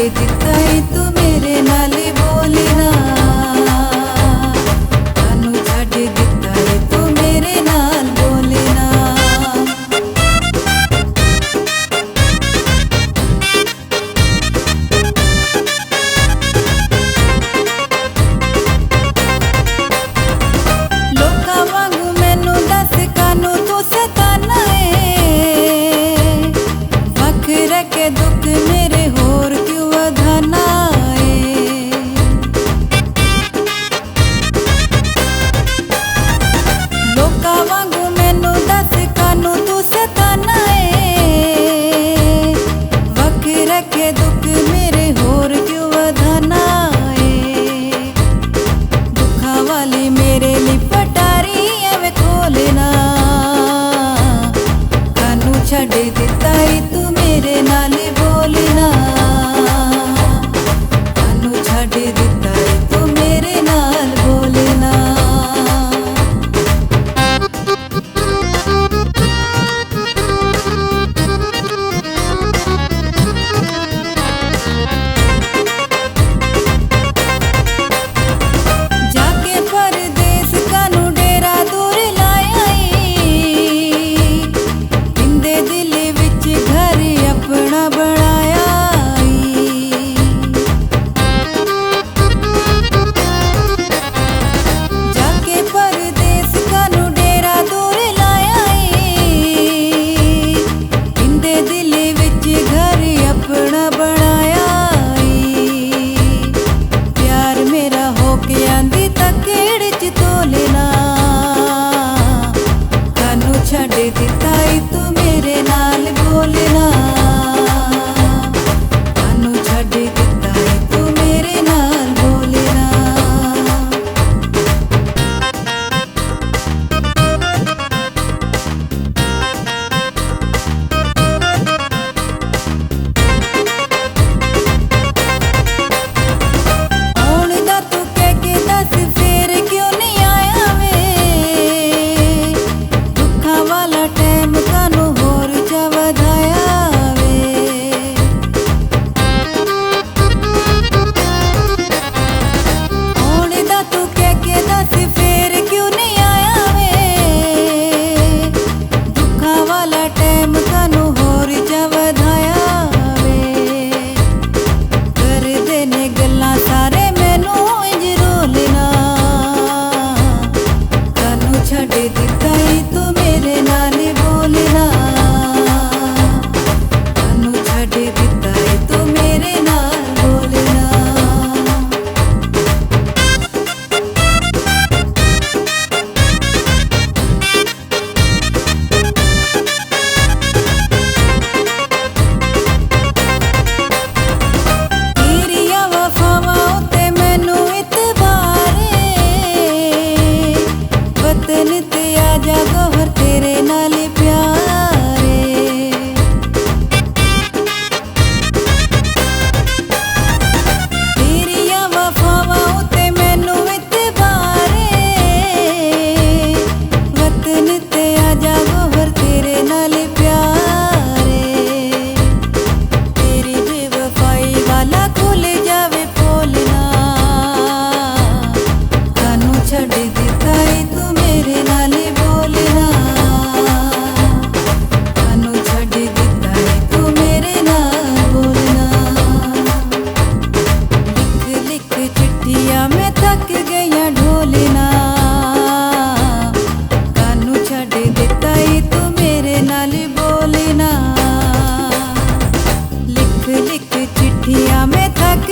दिता ही तू मेरे नाल बोले ना, कानू छड़ दिता ही तू मेरे नाल बोले ना। लोका वांगू मैनू दस कानू तू सताना है, वख रखे दुख मेरे होर क्यों वधाना है। लोका वांगू मैनू दस कानू तू सताना है, वख रखे दुख मेरे होर क्यों वधाना है। दुखा वाली मेरे लिए पटारी एवे खोलना, कानू छड़ दिता ही तू मेरे नाल बोलना, कानू छड़ दिता ही तू मेरे नाल बोलना। जाके परदेस कानू डेरा दूर लाया ई, इंदे दिल विच घर अपना बनाया ई। जाके परदेस कानू डेरा दूर लाया ई, इंदे दिल विच घर अपना बनाया ई। प्यार मेरा हो के आंदी तकेड़ च तोलना, कानू छड़ दिता ही तू मेरे नाल बोलना, कानू छड़ दिता ही तू मेरे नाल बोलना। आउण दा तू कह के दस फेर क्यों नहीं आया वे, दुखा वाला टैम कानू होर जा वधाया वे। आउण दा तू कह के दस फेर क्यों नहीं आया वे, दुखा वाला टैम कानू होर जा वधाया वे। करदे ने गल्लां सारे मैनू इंज रोलना, कानू छड़ दिता ही तू मेरे नाल बोलना, कानू छड़ दिता ही तू मेरे नाल बोलना। तेरिया वफावां उत्ते मैनू इतबार ए, वतन ते आजा गौहर तेरे नाल प्यार ए। तेरिया वफावां उत्ते मैनू इतबार ए, वतन ते आजा गौहर तेरे नाल प्यार ए। तेरी बेवफाई वाला खुल जावे पोलना, कानू छड़ दिता ही तू मेरे नाल बोलना, कानू छड़ दिता ही तू मेरे नाल बोलना। लिख लिख चिट्ठियां मैं थक गईयां ढोलना, कानू छड़ दिता ही तू मेरे नाल बोलना। लिख लिख चिट्ठियां मैं थक